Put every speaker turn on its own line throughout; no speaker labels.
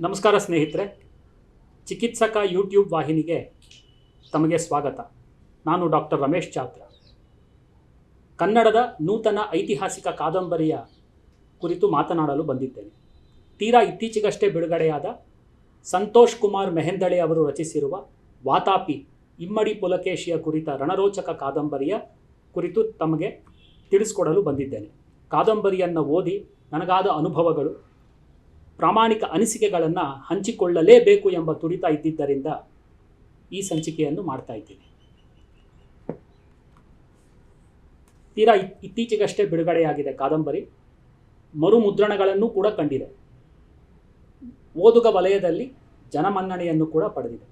ನಮಸ್ಕಾರ ಸ್ನೇಹಿತರೆ, ಚಿಕಿತ್ಸಕ ಯೂಟ್ಯೂಬ್ ವಾಹಿನಿಗೆ ತಮಗೆ ಸ್ವಾಗತ. ನಾನು ಡಾಕ್ಟರ್ ರಮೇಶ್ ಚಾತ್ರ. ಕನ್ನಡದ ನೂತನ ಐತಿಹಾಸಿಕ ಕಾದಂಬರಿಯ ಕುರಿತು ಮಾತನಾಡಲು ಬಂದಿದ್ದೇನೆ. ತೀರಾ ಇತ್ತೀಚೆಗಷ್ಟೇ ಬಿಡುಗಡೆಯಾದ ಸಂತೋಷ್ ಕುಮಾರ್ ಮೆಹೆಂದಳೆ ಅವರು ರಚಿಸಿರುವ ವಾತಾಪಿ ಇಮ್ಮಡಿ ಪುಲಕೇಶಿಯ ಕುರಿತ ರಣರೋಚಕ ಕಾದಂಬರಿಯ ಕುರಿತು ತಮಗೆ ತಿಳಿಸ್ಕೊಡಲು ಬಂದಿದ್ದೇನೆ. ಕಾದಂಬರಿಯನ್ನು ಓದಿ ನನಗಾದ ಅನುಭವಗಳು, ಪ್ರಾಮಾಣಿಕ ಅನಿಸಿಕೆಗಳನ್ನು ಹಂಚಿಕೊಳ್ಳಲೇಬೇಕು ಎಂಬ ತುಡಿತ ಇದ್ದಿದ್ದರಿಂದ ಈ ಸಂಚಿಕೆಯನ್ನು ಮಾಡ್ತಾ ಇದ್ದೀನಿ. ತೀರಾ ಇತ್ತೀಚೆಗಷ್ಟೇ ಬಿಡುಗಡೆಯಾಗಿದೆ ಕಾದಂಬರಿ. ಮರುಮುದ್ರಣಗಳನ್ನು ಕೂಡ ಕಂಡಿದೆ. ಓದುಗ ವಲಯದಲ್ಲಿ ಜನಮನ್ನಣೆಯನ್ನು ಕೂಡ ಪಡೆದಿದೆ.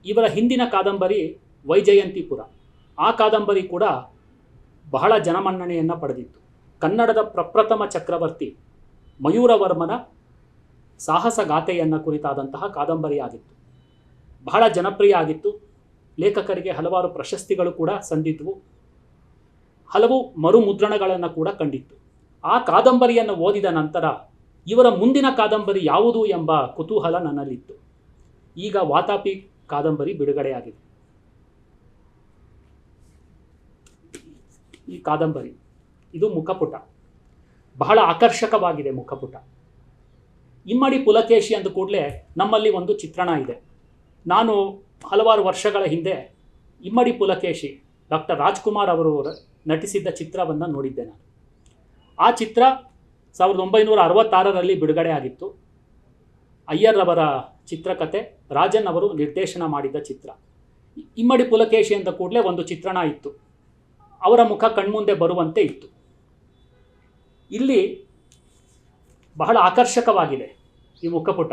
ಇವರ ಹಿಂದಿನ ಕಾದಂಬರಿ ವೈಜಯಂತಿಪುರ. ಆ ಕಾದಂಬರಿ ಕೂಡ ಬಹಳ ಜನಮನ್ನಣೆಯನ್ನು ಪಡೆದಿತ್ತು. ಕನ್ನಡದ ಪ್ರಪ್ರಥಮ ಚಕ್ರವರ್ತಿ ಮಯೂರವರ್ಮನ ಸಾಹಸಗಾಥೆಯನ್ನು ಕುರಿತಾದಂತಹ ಕಾದಂಬರಿಯಾಗಿತ್ತು. ಬಹಳ ಜನಪ್ರಿಯ ಆಗಿತ್ತು. ಲೇಖಕರಿಗೆ ಹಲವಾರು ಪ್ರಶಸ್ತಿಗಳು ಕೂಡ ಸಂದಿದ್ವು. ಹಲವು ಮರುಮುದ್ರಣಗಳನ್ನು ಕೂಡ ಕಂಡಿತ್ತು. ಆ ಕಾದಂಬರಿಯನ್ನು ಓದಿದ ನಂತರ ಇವರ ಮುಂದಿನ ಕಾದಂಬರಿ ಯಾವುದು ಎಂಬ ಕುತೂಹಲ ನನ್ನಲ್ಲಿತ್ತು. ಈಗ ವಾತಾಪಿ ಕಾದಂಬರಿ ಬಿಡುಗಡೆಯಾಗಿದೆ. ಈ ಕಾದಂಬರಿ ಇದು ಮುಖಪುಟ. ಬಹಳ ಆಕರ್ಷಕವಾಗಿದೆ ಮುಖಪುಟ. ಇಮ್ಮಡಿ ಪುಲಕೇಶಿ ಅಂದ ಕೂಡಲೇ ನಮ್ಮಲ್ಲಿ ಒಂದು ಚಿತ್ರಣ ಇದೆ. ನಾನು ಹಲವಾರು ವರ್ಷಗಳ ಹಿಂದೆ ಇಮ್ಮಡಿ ಪುಲಕೇಶಿ ಡಾಕ್ಟರ್ ರಾಜ್ಕುಮಾರ್ ಅವರು ನಟಿಸಿದ್ದ ಚಿತ್ರವನ್ನು ನೋಡಿದ್ದೆ ನಾನು. ಆ ಚಿತ್ರ 1966ರಲ್ಲಿ ಬಿಡುಗಡೆ ಆಗಿತ್ತು. ಅಯ್ಯರ್ ಅವರ ಚಿತ್ರಕಥೆ, ರಾಜನ್ ಅವರು ನಿರ್ದೇಶನ ಮಾಡಿದ್ದ ಚಿತ್ರ. ಇಮ್ಮಡಿ ಪುಲಕೇಶಿ ಅಂದ ಕೂಡಲೇ ಒಂದು ಚಿತ್ರಣ ಇತ್ತು. ಅವರ ಮುಖ ಕಣ್ಮುಂದೆ ಬರುವಂತೆ ಇತ್ತು. ಇಲ್ಲಿ ಬಹಳ ಆಕರ್ಷಕವಾಗಿದೆ ಈ ಮುಖಪುಟ.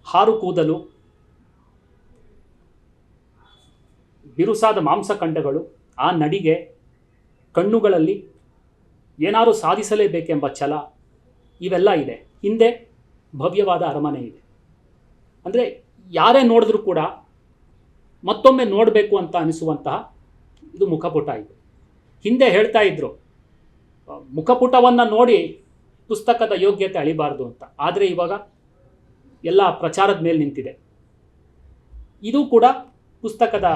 ಹಾರು ಕೂದಲು, ಬಿರುಸಾದ ಮಾಂಸಖಂಡಗಳು, ಆ ನಡಿಗೆ, ಕಣ್ಣುಗಳಲ್ಲಿ ಏನಾದರೂ ಸಾಧಿಸಲೇಬೇಕೆಂಬ ಛಲ, ಇವೆಲ್ಲ ಇದೆ. ಹಿಂದೆ ಭವ್ಯವಾದ ಅರಮನೆ ಇದೆ. ಅಂದರೆ ಯಾರೇ ನೋಡಿದ್ರೂ ಕೂಡ ಮತ್ತೊಮ್ಮೆ ನೋಡಬೇಕು ಅಂತ ಅನಿಸುವಂತಹ ಇದು ಮುಖಪುಟ ಇದು. ಹಿಂದೆ ಹೇಳ್ತಾ ಇದ್ರು, ಮುಖಪುಟವನ್ನು ನೋಡಿ ಪುಸ್ತಕದ ಯೋಗ್ಯತೆ ಅಳಿಬಾರ್ದು ಅಂತ. ಆದರೆ ಇವಾಗ ಎಲ್ಲ ಪ್ರಚಾರದ ಮೇಲೆ ನಿಂತಿದೆ. ಇದು ಕೂಡ ಪುಸ್ತಕದ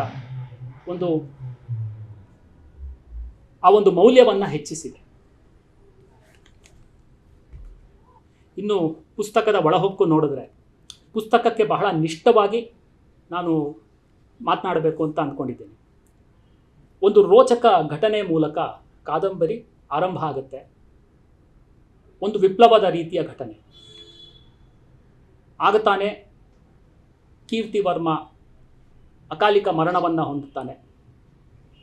ಒಂದು ಮೌಲ್ಯವನ್ನು ಹೆಚ್ಚಿಸಿದೆ. ಇನ್ನು ಪುಸ್ತಕದ ಒಳಹೊಕ್ಕು ನೋಡಿದ್ರೆ, ಪುಸ್ತಕಕ್ಕೆ ಬಹಳ ನಿಷ್ಠವಾಗಿ ನಾನು ಮಾತನಾಡಬೇಕು ಅಂತ ಅಂದ್ಕೊಂಡಿದ್ದೇನೆ. ಒಂದು ರೋಚಕ ಘಟನೆ ಮೂಲಕ ಕಾದಂಬರಿ ಆರಂಭ ಆಗುತ್ತೆ. ಒಂದು ವಿಪ್ಲವದ ರೀತಿಯ ಘಟನೆ. ಆಗತಾನೆ ಕೀರ್ತಿವರ್ಮ ಅಕಾಲಿಕ ಮರಣವನ್ನು ಹೊಂದುತ್ತಾನೆ.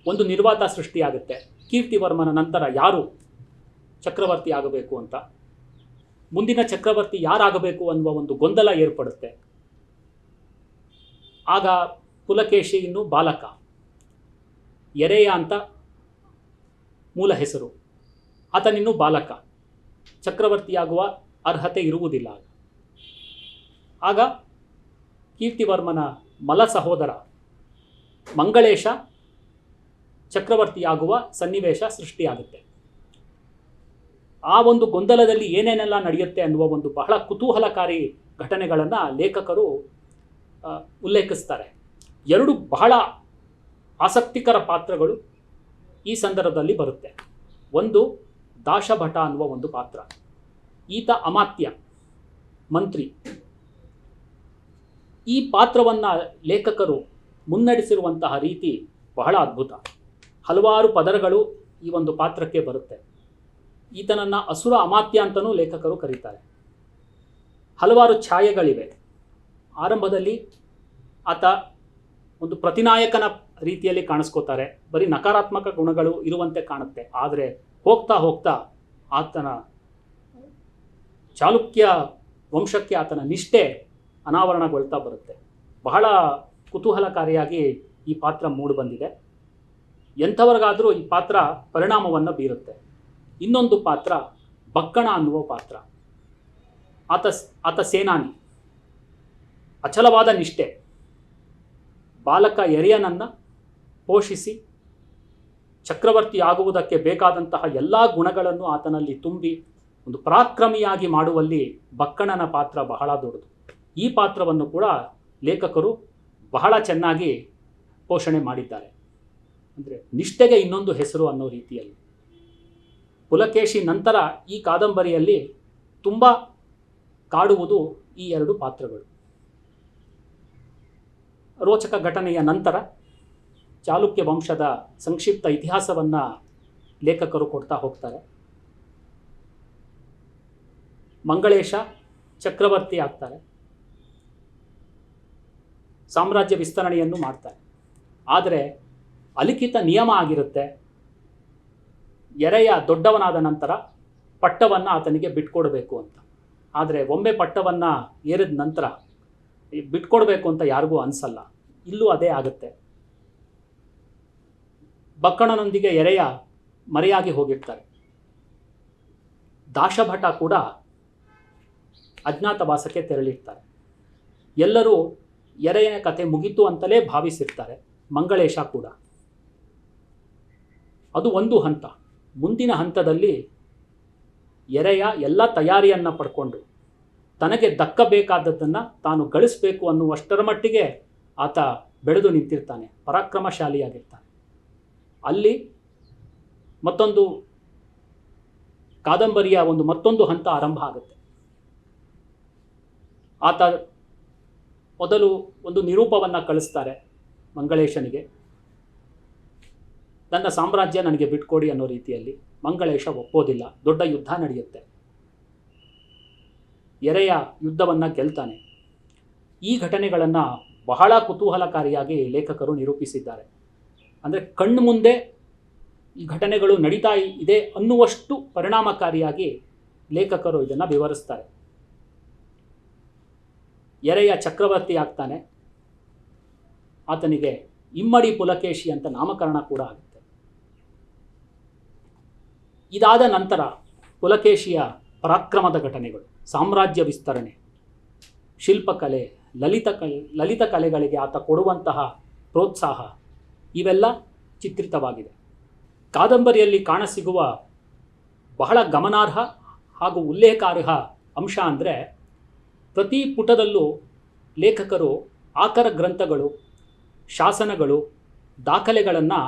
ಒಂದು ನಿರ್ವಾತ ಸೃಷ್ಟಿಯಾಗುತ್ತೆ. ಕೀರ್ತಿವರ್ಮನ ನಂತರ ಯಾರು ಚಕ್ರವರ್ತಿ ಆಗಬೇಕು ಅಂತ, ಮುಂದಿನ ಚಕ್ರವರ್ತಿ ಯಾರಾಗಬೇಕು ಅನ್ನುವ ಒಂದು ಗೊಂದಲ ಏರ್ಪಡುತ್ತೆ. ಆಗ ಪುಲಕೇಶಿ ಇನ್ನು ಬಾಲಕ, ಎರೆಯ ಅಂತ ಮೂಲ ಹೆಸರು. ಆತನಿನ್ನೂ ಬಾಲಕ, ಚಕ್ರವರ್ತಿಯಾಗುವ ಅರ್ಹತೆ ಇರುವುದಿಲ್ಲ. ಆಗ ಕೀರ್ತಿವರ್ಮನ ಮಲ ಸಹೋದರ ಮಂಗಳೇಶ ಚಕ್ರವರ್ತಿಯಾಗುವ ಸನ್ನಿವೇಶ ಸೃಷ್ಟಿಯಾಗುತ್ತೆ. ಆ ಒಂದು ಗೊಂದಲದಲ್ಲಿ ಏನೇನೆಲ್ಲ ನಡೆಯುತ್ತೆ ಅನ್ನುವ ಒಂದು ಬಹಳ ಕುತೂಹಲಕಾರಿ ಘಟನೆಗಳನ್ನು ಲೇಖಕರು ಉಲ್ಲೇಖಿಸ್ತಾರೆ. ಎರಡು ಬಹಳ ಆಸಕ್ತಿಕರ ಪಾತ್ರಗಳು ಈ ಸಂದರ್ಭದಲ್ಲಿ ಬರುತ್ತೆ. ಒಂದು ದಾಶಭಟ ಅನ್ನುವ ಒಂದು ಪಾತ್ರ. ಈತ ಅಮಾತ್ಯ, ಮಂತ್ರಿ. ಈ ಪಾತ್ರವನ್ನು ಲೇಖಕರು ಮುನ್ನಡೆಸಿರುವಂತಹ ರೀತಿ ಬಹಳ ಅದ್ಭುತ. ಹಲವಾರು ಪದರಗಳು ಈ ಒಂದು ಪಾತ್ರಕ್ಕೆ ಬರುತ್ತೆ. ಈತನನ್ನು ಅಸುರ ಅಮಾತ್ಯ ಅಂತಲೂ ಲೇಖಕರು ಕರೀತಾರೆ. ಹಲವಾರು ಛಾಯೆಗಳಿವೆ. ಆರಂಭದಲ್ಲಿ ಆತ ಒಂದು ಪ್ರತಿನಾಯಕನ ರೀತಿಯಲ್ಲಿ ಕಾಣಿಸ್ಕೋತಾರೆ. ಬರೀ ನಕಾರಾತ್ಮಕ ಗುಣಗಳು ಇರುವಂತೆ ಕಾಣುತ್ತೆ. ಆದರೆ ಹೋಗ್ತಾ ಹೋಗ್ತಾ ಆತನ ಚಾಲುಕ್ಯ ವಂಶಕ್ಕೆ ಆತನ ನಿಷ್ಠೆ ಅನಾವರಣಗೊಳ್ತಾ ಬರುತ್ತೆ. ಬಹಳ ಕುತೂಹಲಕಾರಿಯಾಗಿ ಈ ಪಾತ್ರ ಮೂಡಿಬಂದಿದೆ. ಎಂಥವ್ರಿಗಾದರೂ ಈ ಪಾತ್ರ ಪರಿಣಾಮವನ್ನು ಬೀರುತ್ತೆ. ಇನ್ನೊಂದು ಪಾತ್ರ ಬಕ್ಕಣ ಅನ್ನುವ ಪಾತ್ರ. ಆತ ಸೇನಾನಿ, ಅಚಲವಾದ ನಿಷ್ಠೆ. ಬಾಲಕ ಎರೆಯನನ್ನು ಪೋಷಿಸಿ ಚಕ್ರವರ್ತಿ ಆಗುವುದಕ್ಕೆ ಬೇಕಾದಂತಹ ಎಲ್ಲ ಗುಣಗಳನ್ನು ಆತನಲ್ಲಿ ತುಂಬಿ ಒಂದು ಪರಾಕ್ರಮಿಯಾಗಿ ಮಾಡುವಲ್ಲಿ ಬಕ್ಕಣ್ಣನ ಪಾತ್ರ ಬಹಳ ದೊಡ್ಡದು. ಈ ಪಾತ್ರವನ್ನು ಕೂಡ ಲೇಖಕರು ಬಹಳ ಚೆನ್ನಾಗಿ ಪೋಷಣೆ ಮಾಡಿದ್ದಾರೆ. ಅಂದರೆ ನಿಷ್ಠೆಗೆ ಇನ್ನೊಂದು ಹೆಸರು ಅನ್ನೋ ರೀತಿಯಲ್ಲಿ. ಪುಲಕೇಶಿ ನಂತರ ಈ ಕಾದಂಬರಿಯಲ್ಲಿ ತುಂಬ ಕಾಡುವುದು ಈ ಎರಡು ಪಾತ್ರಗಳು. ರೋಚಕ ಘಟನೆಯ ನಂತರ ಚಾಲುಕ್ಯ ವಂಶದ ಸಂಕ್ಷಿಪ್ತ ಇತಿಹಾಸವನ್ನು ಲೇಖಕರು ಕೊಡ್ತಾ ಹೋಗ್ತಾರೆ. ಮಂಗಳೇಶ ಚಕ್ರವರ್ತಿ ಆಗ್ತಾರೆ, ಸಾಮ್ರಾಜ್ಯ ವಿಸ್ತರಣೆಯನ್ನು ಮಾಡ್ತಾರೆ. ಆದರೆ ಅಲಿಖಿತ ನಿಯಮ ಆಗಿರುತ್ತೆ, ಎರೆಯ ದೊಡ್ಡವನಾದ ನಂತರ ಪಟ್ಟವನ್ನು ಆತನಿಗೆ ಬಿಟ್ಕೊಡ್ಬೇಕು ಅಂತ. ಆದರೆ ಒಮ್ಮೆ ಪಟ್ಟವನ್ನು ಏರಿದ ನಂತರ ಬಿಟ್ಕೊಡ್ಬೇಕು ಅಂತ ಯಾರಿಗೂ ಅನಿಸಲ್ಲ. ಇಲ್ಲೂ ಅದೇ ಆಗುತ್ತೆ. ಬಕ್ಕಣ್ಣನೊಂದಿಗೆ ಎರೆಯ ಮರೆಯಾಗಿ ಹೋಗಿರ್ತಾರೆ. ದಾಶಭಟ ಕೂಡ ಅಜ್ಞಾತವಾಸಕ್ಕೆ ತೆರಳಿರ್ತಾರೆ. ಎಲ್ಲರೂ ಎರೆಯನ ಕತೆ ಮುಗಿತು ಅಂತಲೇ ಭಾವಿಸಿರ್ತಾರೆ, ಮಂಗಳೇಶ ಕೂಡ. ಅದು ಒಂದು ಹಂತ. ಮುಂದಿನ ಹಂತದಲ್ಲಿ ಎರೆಯ ಎಲ್ಲ ತಯಾರಿಯನ್ನು ಪಡ್ಕೊಂಡು ತನಗೆ ದಕ್ಕಬೇಕಾದದ್ದನ್ನು ತಾನು ಗಳಿಸಬೇಕು ಅನ್ನುವಷ್ಟರ ಮಟ್ಟಿಗೆ ಆತ ಬೆಳೆದು ನಿಂತಿರ್ತಾನೆ, ಪರಾಕ್ರಮಶಾಲಿಯಾಗಿರ್ತಾನೆ. ಅಲ್ಲಿ ಮತ್ತೊಂದು ಕಾದಂಬರಿಯ ಮತ್ತೊಂದು ಹಂತ ಆರಂಭ ಆಗುತ್ತೆ. ಆತ ಮೊದಲು ಒಂದು ನಿರೂಪವನ್ನು ಕಳಿಸ್ತಾರೆ ಮಂಗಳೇಶನಿಗೆ, ನನ್ನ ಸಾಮ್ರಾಜ್ಯ ನನಗೆ ಬಿಟ್ಕೊಡಿ ಅನ್ನೋ ರೀತಿಯಲ್ಲಿ. ಮಂಗಳೇಶ ಒಪ್ಪೋದಿಲ್ಲ. ದೊಡ್ಡ ಯುದ್ಧ ನಡೆಯುತ್ತೆ. ಎರೆಯ ಯುದ್ಧವನ್ನು ಗೆಲ್ತಾನೆ. ಈ ಘಟನೆಗಳನ್ನು ಬಹಳ ಕುತೂಹಲಕಾರಿಯಾಗಿ ಲೇಖಕರು ನಿರೂಪಿಸಿದ್ದಾರೆ. ಅಂದರೆ ಕಣ್ಣು ಮುಂದೆ ಈ ಘಟನೆಗಳು ನಡೀತಾ ಇದೆ ಅನ್ನುವಷ್ಟು ಪರಿಣಾಮಕಾರಿಯಾಗಿ ಲೇಖಕರು ಇದನ್ನು ವಿವರಿಸ್ತಾರೆ. ಎರೆಯ ಚಕ್ರವರ್ತಿ ಆಗ್ತಾನೆ. ಆತನಿಗೆ ಇಮ್ಮಡಿ ಪುಲಕೇಶಿ ಅಂತ ನಾಮಕರಣ ಕೂಡ ಆಗುತ್ತೆ. ಇದಾದ ನಂತರ ಪುಲಕೇಶಿಯ ಪರಾಕ್ರಮದ ಘಟನೆಗಳು, ಸಾಮ್ರಾಜ್ಯ ವಿಸ್ತರಣೆ, ಶಿಲ್ಪಕಲೆ, ಲಲಿತ ಕಲೆಗಳಿಗೆ ಆತ ಕೊಡುವಂತಹ ಪ್ರೋತ್ಸಾಹ, ಇವೆಲ್ಲ ಚಿತ್ರಿತವಾಗಿದೆ. ಕಾದಂಬರಿಯಲ್ಲಿ ಕಾಣಸಿಗುವ ಬಹಳ ಗಮನಾರ್ಹ ಹಾಗೂ ಉಲ್ಲೇಖಾರ್ಹ ಅಂಶ ಅಂದರೆ, ಪ್ರತಿ ಪುಟದಲ್ಲೂ ಲೇಖಕರು ಆಕರ ಗ್ರಂಥಗಳು, ಶಾಸನಗಳು, ದಾಖಲೆಗಳನ್ನು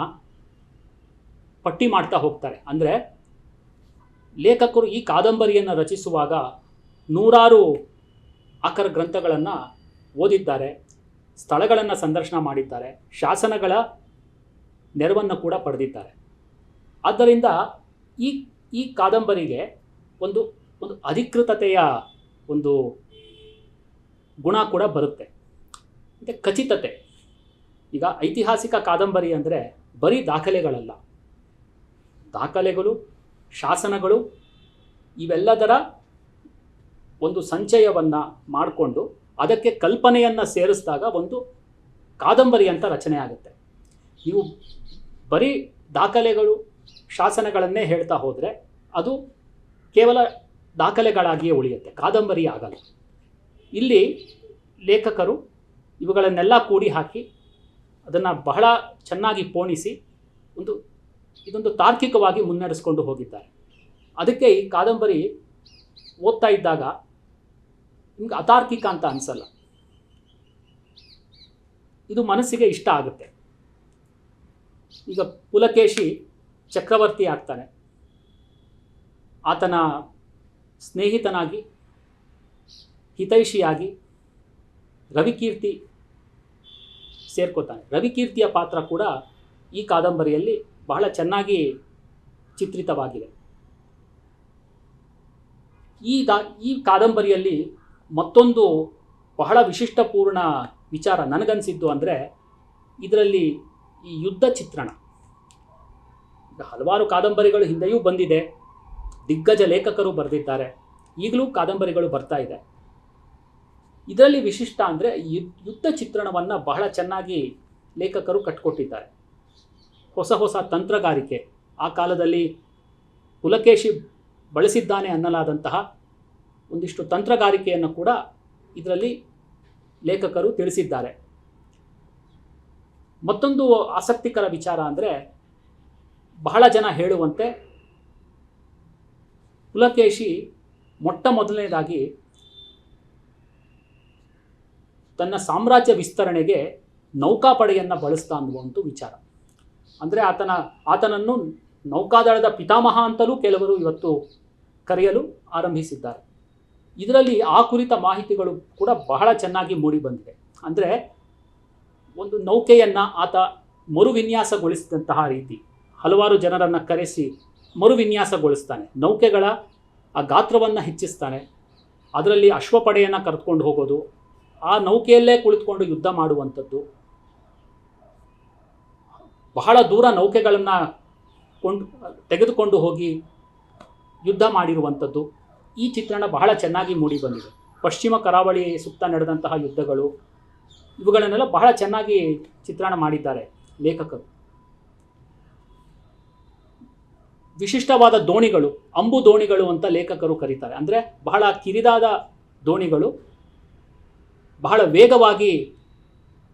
ಪಟ್ಟಿ ಮಾಡ್ತಾ ಹೋಗ್ತಾರೆ. ಅಂದರೆ ಲೇಖಕರು ಈ ಕಾದಂಬರಿಯನ್ನು ರಚಿಸುವಾಗ ನೂರಾರು ಆಕರ ಗ್ರಂಥಗಳನ್ನು ಓದಿದ್ದಾರೆ, ಸ್ಥಳಗಳನ್ನು ಸಂದರ್ಶನ ಮಾಡಿದ್ದಾರೆ, ಶಾಸನಗಳ ನೆರವನ್ನು ಕೂಡ ಪಡೆದಿದ್ದಾರೆ. ಆದ್ದರಿಂದ ಈ ಕಾದಂಬರಿಗೆ ಒಂದು ಅಧಿಕೃತತೆಯ ಒಂದು ಗುಣ ಕೂಡ ಬರುತ್ತೆ. ಮತ್ತು ಖಚಿತತೆ. ಈಗ ಐತಿಹಾಸಿಕ ಕಾದಂಬರಿ ಅಂದರೆ ಬರೀ ದಾಖಲೆಗಳಲ್ಲ, ದಾಖಲೆಗಳು, ಶಾಸನಗಳು, ಇವೆಲ್ಲದರ ಒಂದು ಸಂಚಯವನ್ನು ಮಾಡಿಕೊಂಡು ಅದಕ್ಕೆ ಕಲ್ಪನೆಯನ್ನು ಸೇರಿಸಿದಾಗ ಒಂದು ಕಾದಂಬರಿ ಅಂತ ರಚನೆ ಆಗುತ್ತೆ. ನೀವು ಬರೀ ದಾಖಲೆಗಳು, ಶಾಸನಗಳನ್ನೇ ಹೇಳ್ತಾ ಹೋದರೆ ಅದು ಕೇವಲ ದಾಖಲೆಗಳಾಗಿಯೇ ಉಳಿಯುತ್ತೆ, ಕಾದಂಬರಿ ಆಗಲ್ಲ. ಇಲ್ಲಿ ಲೇಖಕರು ಇವುಗಳನ್ನೆಲ್ಲ ಕೂಡಿ ಹಾಕಿ ಅದನ್ನು ಬಹಳ ಚೆನ್ನಾಗಿ ಪೋಣಿಸಿ ಇದೊಂದು ತಾರ್ಕಿಕವಾಗಿ ಮುನ್ನಡೆಸ್ಕೊಂಡು ಹೋಗಿದ್ದಾರೆ. ಅದಕ್ಕೆ ಈ ಕಾದಂಬರಿ ಓದ್ತಾ ಇದ್ದಾಗ ನಿಮ್ಗೆ ಅತಾರ್ಕಿಕ ಅಂತ ಅನಿಸಲ್ಲ, ಇದು ಮನಸ್ಸಿಗೆ ಇಷ್ಟ ಆಗುತ್ತೆ. ಈಗ ಪುಲಕೇಶಿ ಚಕ್ರವರ್ತಿ ಆಗ್ತಾನೆ. ಆತನ ಸ್ನೇಹಿತನಾಗಿ, ಹಿತೈಷಿಯಾಗಿ ರವಿಕೀರ್ತಿ ಸೇರ್ಕೋತಾನೆ. ರವಿಕೀರ್ತಿಯ ಪಾತ್ರ ಕೂಡ ಈ ಕಾದಂಬರಿಯಲ್ಲಿ ಬಹಳ ಚೆನ್ನಾಗಿ ಚಿತ್ರಿತವಾಗಿದೆ. ಈ ಕಾದಂಬರಿಯಲ್ಲಿ ಮತ್ತೊಂದು ಬಹಳ ವಿಶಿಷ್ಟಪೂರ್ಣ ವಿಚಾರ ನನಗನ್ಸಿದ್ದು ಅಂದರೆ, ಇದರಲ್ಲಿ ಈ ಯುದ್ಧ ಚಿತ್ರಣ. ಈಗ ಹಲವಾರು ಕಾದಂಬರಿಗಳು ಹಿಂದೆಯೂ ಬಂದಿದೆ, ದಿಗ್ಗಜ ಲೇಖಕರು ಬರೆದಿದ್ದಾರೆ, ಈಗಲೂ ಕಾದಂಬರಿಗಳು ಬರ್ತಾ ಇದೆ. ಇದರಲ್ಲಿ ವಿಶಿಷ್ಟ ಅಂದರೆ ಯುದ್ಧ ಚಿತ್ರಣವನ್ನು ಬಹಳ ಚೆನ್ನಾಗಿ ಲೇಖಕರು ಕಟ್ಟಿಕೊಟ್ಟಿದ್ದಾರೆ. ಹೊಸ ತಂತ್ರಗಾರಿಕೆ, ಆ ಕಾಲದಲ್ಲಿ ಪುಲಕೇಶಿ ಬಳಸಿದ್ದಾನೆ ಅನ್ನಲಾದಂತಹ ಒಂದಿಷ್ಟು ತಂತ್ರಗಾರಿಕೆಯನ್ನು ಕೂಡ ಇದರಲ್ಲಿ ಲೇಖಕರು ತಿಳಿಸಿದ್ದಾರೆ. ಮತ್ತೊಂದು ಆಸಕ್ತಿಕರ ವಿಚಾರ ಅಂದರೆ, ಬಹಳ ಜನ ಹೇಳುವಂತೆ ಪುಲಕೇಶಿ ಮೊಟ್ಟ ಮೊದಲನೇದಾಗಿ ತನ್ನ ಸಾಮ್ರಾಜ್ಯ ವಿಸ್ತರಣೆಗೆ ನೌಕಾಪಡೆಯನ್ನು ಬಳಸ್ತಾ ಅನ್ನುವಂಥ ವಿಚಾರ. ಅಂದರೆ ಆತನನ್ನು ನೌಕಾದಳದ ಪಿತಾಮಹ ಅಂತಲೂ ಕೆಲವರು ಇವತ್ತು ಕರೆಯಲು ಆರಂಭಿಸಿದ್ದಾರೆ. ಇದರಲ್ಲಿ ಆ ಕುರಿತ ಮಾಹಿತಿಗಳು ಕೂಡ ಬಹಳ ಚೆನ್ನಾಗಿ ಮೂಡಿ ಬಂದಿದೆ. ಅಂದರೆ ಒಂದು ನೌಕೆಯನ್ನು ಆತ ಮರುವಿನ್ಯಾಸಗೊಳಿಸಿದಂತಹ ರೀತಿ, ಹಲವಾರು ಜನರನ್ನು ಕರೆಸಿ ಮರುವಿನ್ಯಾಸಗೊಳಿಸ್ತಾನೆ, ನೌಕೆಗಳ ಆ ಗಾತ್ರವನ್ನು ಹೆಚ್ಚಿಸ್ತಾನೆ, ಅದರಲ್ಲಿ ಅಶ್ವಪಡೆಯನ್ನು ಕರೆದುಕೊಂಡು ಹೋಗೋದು, ಆ ನೌಕೆಯಲ್ಲೇ ಕುಳಿತುಕೊಂಡು ಯುದ್ಧ ಮಾಡುವಂಥದ್ದು, ಬಹಳ ದೂರ ನೌಕೆಗಳನ್ನು ತೆಗೆದುಕೊಂಡು ಹೋಗಿ ಯುದ್ಧ ಮಾಡಿರುವಂಥದ್ದು. ಈ ಚಿತ್ರಣ ಬಹಳ ಚೆನ್ನಾಗಿ ಮೂಡಿ ಬಂದಿದೆ. ಪಶ್ಚಿಮ ಕರಾವಳಿ ಸುತ್ತ ನಡೆದಂತಹ ಯುದ್ಧಗಳು ಇವುಗಳನ್ನೆಲ್ಲ ಬಹಳ ಚೆನ್ನಾಗಿ ಚಿತ್ರಣ ಮಾಡಿದ್ದಾರೆ ಲೇಖಕರು. ವಿಶಿಷ್ಟವಾದ ದೋಣಿಗಳು, ಅಂಬು ದೋಣಿಗಳು ಅಂತ ಲೇಖಕರು ಕರೀತಾರೆ. ಅಂದರೆ ಬಹಳ ಕಿರಿದಾದ ದೋಣಿಗಳು, ಬಹಳ ವೇಗವಾಗಿ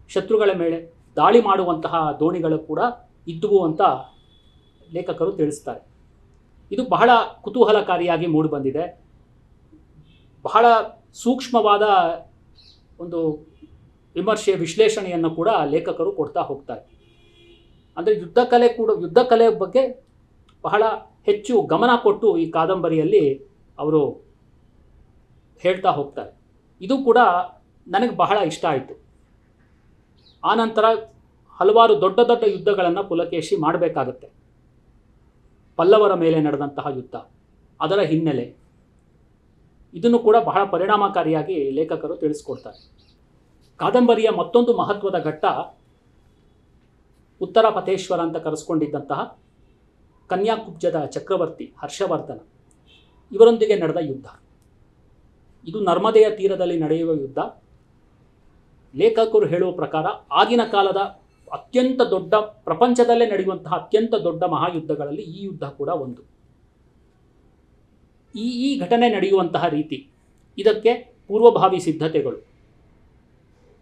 ಶತ್ರುಗಳ ಮೇಲೆ ದಾಳಿ ಮಾಡುವಂತಹ ದೋಣಿಗಳು ಕೂಡ ಇದ್ದುವು ಅಂತ ಲೇಖಕರು ತಿಳಿಸ್ತಾರೆ. ಇದು ಬಹಳ ಕುತೂಹಲಕಾರಿಯಾಗಿ ಮೂಡಿಬಂದಿದೆ. ಬಹಳ ಸೂಕ್ಷ್ಮವಾದ ಒಂದು ವಿಮರ್ಶೆ, ವಿಶ್ಲೇಷಣೆಯನ್ನು ಕೂಡ ಲೇಖಕರು ಕೊಡ್ತಾ ಹೋಗ್ತಾರೆ. ಅಂದರೆ ಯುದ್ಧ ಕಲೆ ಬಗ್ಗೆ ಬಹಳ ಹೆಚ್ಚು ಗಮನ ಕೊಟ್ಟು ಈ ಕಾದಂಬರಿಯಲ್ಲಿ ಅವರು ಹೇಳ್ತಾ ಹೋಗ್ತಾರೆ. ಇದು ಕೂಡ ನನಗೆ ಬಹಳ ಇಷ್ಟ ಆಯಿತು. ಆನಂತರ ಹಲವಾರು ದೊಡ್ಡ ದೊಡ್ಡ ಯುದ್ಧಗಳನ್ನು ಪುಲಕೇಶಿ ಮಾಡಬೇಕಾಗತ್ತೆ. ಪಲ್ಲವರ ಮೇಲೆ ನಡೆದಂತಹ ಯುದ್ಧ, ಅದರ ಹಿನ್ನೆಲೆ, ಇದನ್ನು ಕೂಡ ಬಹಳ ಪರಿಣಾಮಕಾರಿಯಾಗಿ ಲೇಖಕರು ತಿಳಿಸ್ಕೊಡ್ತಾರೆ. ಕಾದಂಬರಿಯ ಮತ್ತೊಂದು ಮಹತ್ವದ ಘಟ್ಟ ಉತ್ತರ ಪಥೇಶ್ವರ ಅಂತ ಕರೆಸ್ಕೊಂಡಿದ್ದಂತಹ ಕನ್ಯಾಕುಬ್ಜದ ಚಕ್ರವರ್ತಿ ಹರ್ಷವರ್ಧನ ಇವರೊಂದಿಗೆ ನಡೆದ ಯುದ್ಧ. ಇದು ನರ್ಮದೆಯ ತೀರದಲ್ಲಿ ನಡೆಯುವ ಯುದ್ಧ. ಲೇಖಕರು ಹೇಳುವ ಪ್ರಕಾರ ಆಗಿನ ಕಾಲದ ಅತ್ಯಂತ ದೊಡ್ಡ, ಪ್ರಪಂಚದಲ್ಲೇ ನಡೆಯುವಂತಹ ಅತ್ಯಂತ ದೊಡ್ಡ ಮಹಾಯುದ್ಧಗಳಲ್ಲಿ ಈ ಯುದ್ಧ ಕೂಡ ಒಂದು. ಈ ಘಟನೆ ನಡೆಯುವಂತಹ ರೀತಿ, ಇದಕ್ಕೆ ಪೂರ್ವಭಾವಿ ಸಿದ್ಧತೆಗಳು,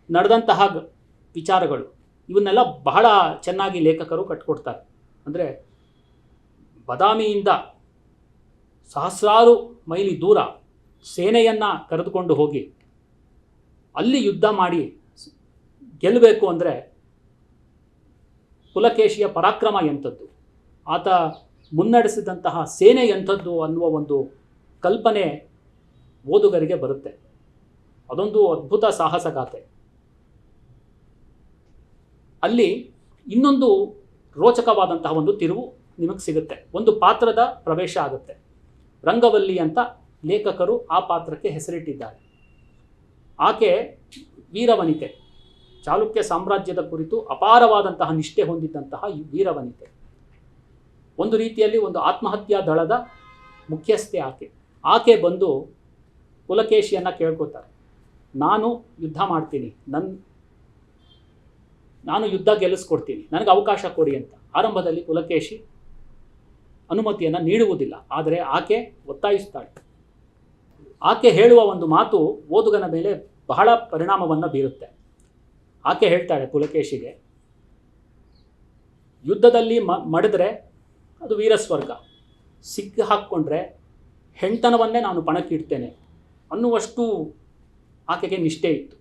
ನಡೆದಂತಹ ವಿಚಾರಗಳು, ಇವನ್ನೆಲ್ಲ ಬಹಳ ಚೆನ್ನಾಗಿ ಲೇಖಕರು ಕಟ್ಕೊಡ್ತಾರೆ. ಅಂದರೆ ಬದಾಮಿಯಿಂದ ಸಹಸ್ರಾರು ಮೈಲಿ ದೂರ ಸೇನೆಯನ್ನು ಕರೆದುಕೊಂಡು ಹೋಗಿ ಅಲ್ಲಿ ಯುದ್ಧ ಮಾಡಿ ಗೆಲ್ಲಬೇಕು ಅಂದರೆ ಪುಲಕೇಶಿಯ ಪರಾಕ್ರಮ ಎಂಥದ್ದು, ಆತ ಮುನ್ನಡೆಸಿದಂತಹ ಸೇನೆ ಎಂಥದ್ದು ಅನ್ನುವ ಒಂದು ಕಲ್ಪನೆ ಓದುಗರಿಗೆ ಬರುತ್ತೆ. ಅದೊಂದು ಅದ್ಭುತ ಸಾಹಸಗಾಥೆ. ಅಲ್ಲಿ ಇನ್ನೊಂದು ರೋಚಕವಾದಂತಹ ಒಂದು ತಿರುವು ನಿಮಗೆ ಸಿಗುತ್ತೆ. ಒಂದು ಪಾತ್ರದ ಪ್ರವೇಶ ಆಗುತ್ತೆ. ರಂಗವಲ್ಲಿ ಅಂತ ಲೇಖಕರು ಆ ಪಾತ್ರಕ್ಕೆ ಹೆಸರಿಟ್ಟಿದ್ದಾರೆ. ಆಕೆ ವೀರವನಿತೆ, ಚಾಲುಕ್ಯ ಸಾಮ್ರಾಜ್ಯದ ಕುರಿತು ಅಪಾರವಾದಂತಹ ನಿಷ್ಠೆ ಹೊಂದಿದ್ದಂತಹ ವೀರವನಿತೆ. ಒಂದು ರೀತಿಯಲ್ಲಿ ಒಂದು ಆತ್ಮಹತ್ಯಾ ದಳದ ಮುಖ್ಯಸ್ಥೆ ಆಕೆ ಬಂದು ಪುಲಕೇಶಿಯನ್ನು ಕೇಳ್ಕೊತಾರೆ, ನಾನು ಯುದ್ಧ ಮಾಡ್ತೀನಿ, ನಾನು ಯುದ್ಧ ಗೆಲ್ಲಿಸ್ಕೊಡ್ತೀನಿ, ನನಗೆ ಅವಕಾಶ ಕೊಡಿ ಅಂತ. ಆರಂಭದಲ್ಲಿ ಪುಲಕೇಶಿ ಅನುಮತಿಯನ್ನು ನೀಡುವುದಿಲ್ಲ, ಆದರೆ ಆಕೆ ಒತ್ತಾಯಿಸ್ತಾಳೆ. ಆಕೆ ಹೇಳುವ ಒಂದು ಮಾತು ಓದುಗನ ಮೇಲೆ ಬಹಳ ಪರಿಣಾಮವನ್ನು ಬೀರುತ್ತೆ. ಆಕೆ ಹೇಳ್ತಾಳೆ ಪುಲಕೇಶಿಗೆ, ಯುದ್ಧದಲ್ಲಿ ಮಡಿದ್ರೆ ಅದು ವೀರಸ್ವರ್ಗ, ಸಿಕ್ಕಿ ಹಾಕ್ಕೊಂಡ್ರೆ ಹೆಣ್ತನವನ್ನೇ ನಾನು ಪಣಕ್ಕಿಡ್ತೇನೆ ಅನ್ನುವಷ್ಟು ಆಕೆಗೆ ನಿಷ್ಠೆ ಇತ್ತು.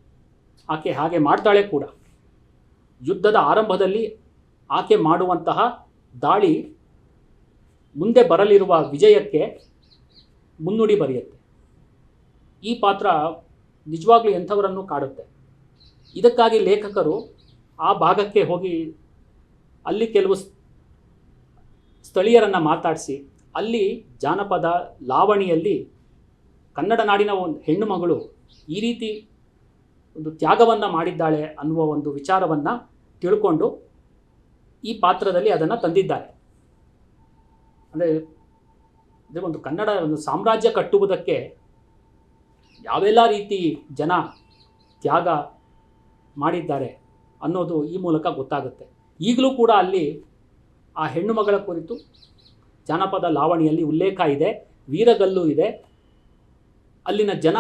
ಆಕೆ ಹಾಗೆ ಮಾಡ್ತಾಳೆ ಕೂಡ. ಯುದ್ಧದ ಆರಂಭದಲ್ಲಿ ಆಕೆ ಮಾಡುವಂತಹ ದಾಳಿ ಮುಂದೆ ಬರಲಿರುವ ವಿಜಯಕ್ಕೆ ಮುನ್ನುಡಿ ಬರೆಯುತ್ತೆ. ಈ ಪಾತ್ರ ನಿಜವಾಗ್ಲೂ ಎಂಥವರನ್ನು ಕಾಡುತ್ತೆ. ಇದಕ್ಕಾಗಿ ಲೇಖಕರು ಆ ಭಾಗಕ್ಕೆ ಹೋಗಿ ಅಲ್ಲಿ ಕೆಲವು ಸ್ಥಳೀಯರನ್ನು ಮಾತಾಡಿಸಿ, ಅಲ್ಲಿ ಜಾನಪದ ಲಾವಣಿಯಲ್ಲಿ ಕನ್ನಡ ನಾಡಿನ ಒಂದು ಹೆಣ್ಣು ಮಗಳು ಈ ರೀತಿ ಒಂದು ತ್ಯಾಗವನ್ನು ಮಾಡಿದ್ದಾಳೆ ಅನ್ನುವ ಒಂದು ವಿಚಾರವನ್ನು ತಿಳ್ಕೊಂಡು ಈ ಪಾತ್ರದಲ್ಲಿ ಅದನ್ನು ತಂದಿದ್ದಾರೆ. ಅಂದರೆ ಒಂದು ಕನ್ನಡ ಒಂದು ಸಾಮ್ರಾಜ್ಯ ಕಟ್ಟುವುದಕ್ಕೆ ಯಾವೆಲ್ಲ ರೀತಿ ಜನ ತ್ಯಾಗ ಮಾಡಿದ್ದಾರೆ ಅನ್ನೋದು ಈ ಮೂಲಕ ಗೊತ್ತಾಗುತ್ತೆ. ಈಗಲೂ ಕೂಡ ಅಲ್ಲಿ ಆ ಹೆಣ್ಣು ಮಗಳ ಕುರಿತು ಜಾನಪದ ಲಾವಣಿಯಲ್ಲಿ ಉಲ್ಲೇಖ ಇದೆ, ವೀರಗಲ್ಲು ಇದೆ. ಅಲ್ಲಿನ ಜನ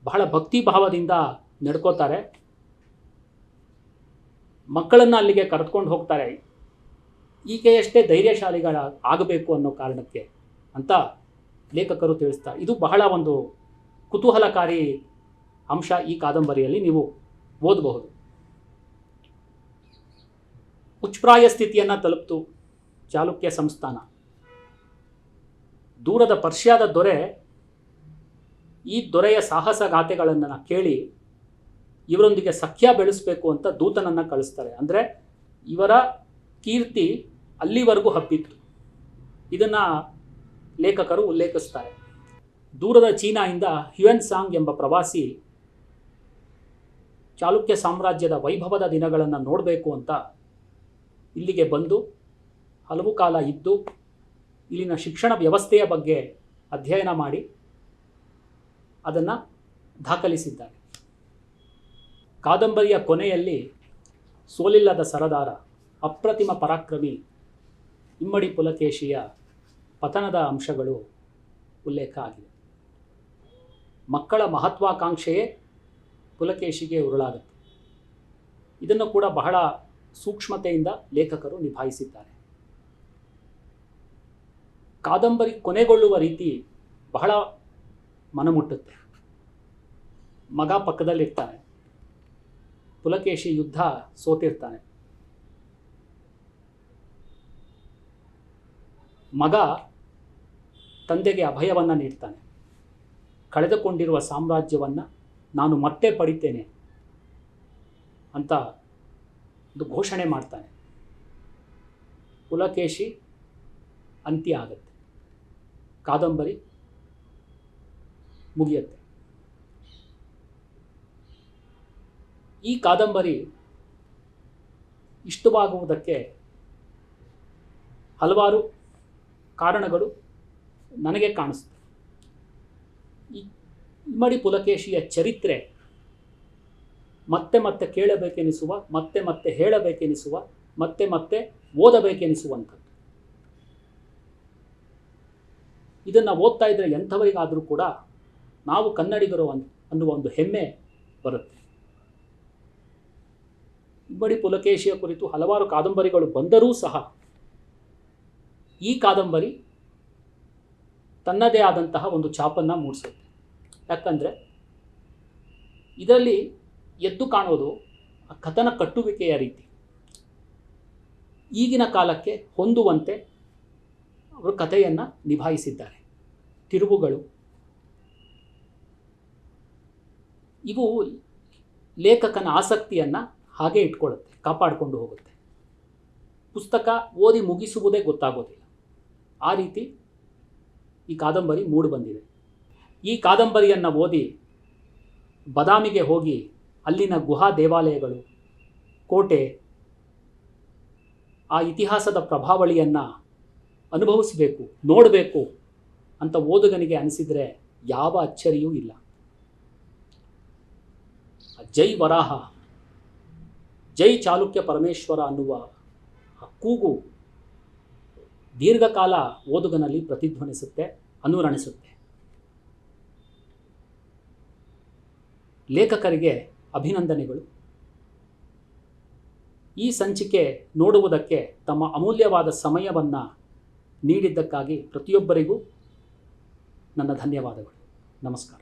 ಬಹಳ ಭಕ್ತಿ ಭಾವದಿಂದ ನಡ್ಕೋತಾರೆ. ಮಕ್ಕಳನ್ನು ಅಲ್ಲಿಗೆ ಕರೆದುಕೊಂಡು ಹೋಗ್ತಾರೆ. ಈಕೆಯಷ್ಟೇ ಧೈರ್ಯಶಾಲಿಗಳ ಆಗಬೇಕು ಅನ್ನೋ ಕಾರಣಕ್ಕೆ ಅಂತ ಲೇಖಕರು ತಿಳಿಸ್ತಾರೆ. ಇದು ಬಹಳ ಒಂದು ಕುತೂಹಲಕಾರಿ ಅಂಶ ಈ ಕಾದಂಬರಿಯಲ್ಲಿ ನೀವು ಓದಬಹುದು. ಉಚ್ಛ್ರಾಯ ಸ್ಥಿತಿಯನ್ನು ತಲುಪಿತು ಚಾಲುಕ್ಯ ಸಂಸ್ಥಾನ. ದೂರದ ಪರ್ಷಿಯಾದ ದೊರೆ ಈ ದೊರೆಯ ಸಾಹಸಗಾಥೆಗಳನ್ನು ಕೇಳಿ ಇವರೊಂದಿಗೆ ಸಖ್ಯ ಬೆಳೆಸಬೇಕು ಅಂತ ದೂತನನ್ನು ಕಳಿಸ್ತಾರೆ. ಅಂದರೆ ಇವರ ಕೀರ್ತಿ ಅಲ್ಲಿವರೆಗೂ ಹಬ್ಬಿತ್ತು. ಇದನ್ನು ಲೇಖಕರು ಉಲ್ಲೇಖಿಸ್ತಾರೆ. ದೂರದ ಚೀನಾದಿಂದ ಹ್ಯುಯನ್ ಸಾಂಗ್ ಎಂಬ ಪ್ರವಾಸಿ ಚಾಲುಕ್ಯ ಸಾಮ್ರಾಜ್ಯದ ವೈಭವದ ದಿನಗಳನ್ನು ನೋಡಬೇಕು ಅಂತ ಇಲ್ಲಿಗೆ ಬಂದು ಹಲವು ಕಾಲ ಇದ್ದು ಇಲ್ಲಿನ ಶಿಕ್ಷಣ ವ್ಯವಸ್ಥೆಯ ಬಗ್ಗೆ ಅಧ್ಯಯನ ಮಾಡಿ ಅದನ್ನು ದಾಖಲಿಸಿದ್ದಾರೆ. ಕಾದಂಬರಿಯ ಕೊನೆಯಲ್ಲಿ ಸೋಲಿಲ್ಲದ ಸರದಾರ, ಅಪ್ರತಿಮ ಪರಾಕ್ರಮಿ ಇಮ್ಮಡಿ ಪುಲಕೇಶಿಯ ಪತನದ ಅಂಶಗಳು ಉಲ್ಲೇಖ ಆಗಿದೆ. ಮಕ್ಕಳ ಮಹತ್ವಾಕಾಂಕ್ಷೆಯೇ ಪುಲಕೇಶಿಗೆ ಉರುಳಾಗುತ್ತೆ. ಇದನ್ನು ಕೂಡ ಬಹಳ ಸೂಕ್ಷ್ಮತೆಯಿಂದ ಲೇಖಕರು ನಿಭಾಯಿಸಿದ್ದಾರೆ. ಕಾದಂಬರಿ ಕೊನೆಗೊಳ್ಳುವ ರೀತಿ ಬಹಳ ಮನಮುಟ್ಟುತ್ತೆ. ಮಗ ಪಕ್ಕದಲ್ಲಿರ್ತಾನೆ, ಪುಲಕೇಶಿ ಯುದ್ಧ ಸೋತಿರ್ತಾನೆ. ಮಗ ತಂದೆಗೆ ಅಭಯವನ್ನು ನೀಡ್ತಾನೆ. ಕಳೆದುಕೊಂಡಿರುವ ಸಾಮ್ರಾಜ್ಯವನ್ನು ನಾನು ಮತ್ತೆ ಪಡಿತೇನೆ ಅಂತ ಒಂದು ಘೋಷಣೆ ಮಾಡ್ತಾನೆ. ಪುಲಕೇಶಿ ಅಂತ್ಯ ಆಗುತ್ತೆ, ಕಾದಂಬರಿ ಮುಗಿಯುತ್ತೆ. ಈ ಕಾದಂಬರಿ ಇಷ್ಟವಾಗುವುದಕ್ಕೆ ಹಲವಾರು ಕಾರಣಗಳು ನನಗೆ ಕಾಣಿಸ್ತದೆ. ಈ ಇಮ್ಮಡಿ ಪುಲಕೇಶಿಯ ಚರಿತ್ರೆ ಮತ್ತೆ ಮತ್ತೆ ಕೇಳಬೇಕೆನಿಸುವ, ಮತ್ತೆ ಮತ್ತೆ ಹೇಳಬೇಕೆನಿಸುವ, ಮತ್ತೆ ಮತ್ತೆ ಓದಬೇಕೆನಿಸುವಂಥದ್ದು. ಇದನ್ನು ಓದ್ತಾ ಇದ್ದರೆ ಎಂಥವರಿಗಾದರೂ ಕೂಡ ನಾವು ಕನ್ನಡಿಗರು ಅನ್ನುವ ಒಂದು ಹೆಮ್ಮೆ ಬರುತ್ತೆ. ಇಮ್ಮಡಿ ಪುಲಕೇಶಿಯ ಕುರಿತು ಹಲವಾರು ಕಾದಂಬರಿಗಳು ಬಂದರೂ ಸಹ ಈ ಕಾದಂಬರಿ ತನ್ನದೇ ಆದಂತಹ ಒಂದು ಛಾಪನ್ನು ಮೂಡಿಸುತ್ತೆ. ಯಾಕಂದರೆ ಇದರಲ್ಲಿ ಎದ್ದು ಕಾಣೋದು ಕಥನ ಕಟ್ಟುವಿಕೆಯ ರೀತಿ. ಈಗಿನ ಕಾಲಕ್ಕೆ ಹೊಂದುವಂತೆ ಅವರು ಕಥೆಯನ್ನು ನಿಭಾಯಿಸಿದ್ದಾರೆ. ತಿರುವುಗಳು ಇವು ಲೇಖಕನ ಆಸಕ್ತಿಯನ್ನು ಹಾಗೆ ಇಟ್ಕೊಳ್ಳುತ್ತೆ, ಕಾಪಾಡಿಕೊಂಡು ಹೋಗುತ್ತೆ. ಪುಸ್ತಕ ಓದಿ ಮುಗಿಸುವುದೇ ಗೊತ್ತಾಗೋದಿಲ್ಲ. ಆ ರೀತಿ ಈ ಕಾದಂಬರಿ ಮೂಡಿಬಂದಿದೆ. ಈ ಕಾದಂಬರಿಯನ್ನು ಓದಿ ಬದಾಮಿಗೆ ಹೋಗಿ ಅಲ್ಲಿನ ಗುಹಾ ದೇವಾಲಯಗಳು, ಕೋಟೆ, ಆ ಇತಿಹಾಸದ ಪ್ರಭಾವಳಿಯನ್ನು ಅನುಭವಿಸಬೇಕು, ನೋಡಬೇಕು ಅಂತ ಓದುಗನಿಗೆ ಅನಿಸಿದರೆ ಯಾವ ಅಚ್ಚರಿಯೂ ಇಲ್ಲ. ಜೈ ವರಾಹ, ಜೈ ಚಾಲುಕ್ಯ ಪರಮೇಶ್ವರ ಅನ್ನುವ ಕೂಗು ದೀರ್ಘಕಾಲ ಓದುಗನಲ್ಲಿ ಪ್ರತಿಧ್ವನಿಸುತ್ತೆ, ಅನುರಣಿಸುತ್ತೆ. ಲೇಖಕರಿಗೆ ಅಭಿನಂದನೆಗಳು. ಈ ಸಂಚಿಕೆ ನೋಡುವುದಕ್ಕೆ ತಮ್ಮ ಅಮೂಲ್ಯವಾದ ಸಮಯವನ್ನು ನೀಡಿದ್ದಕ್ಕಾಗಿ ಪ್ರತಿಯೊಬ್ಬರಿಗೂ ನನ್ನ ಧನ್ಯವಾದಗಳು. ನಮಸ್ಕಾರ.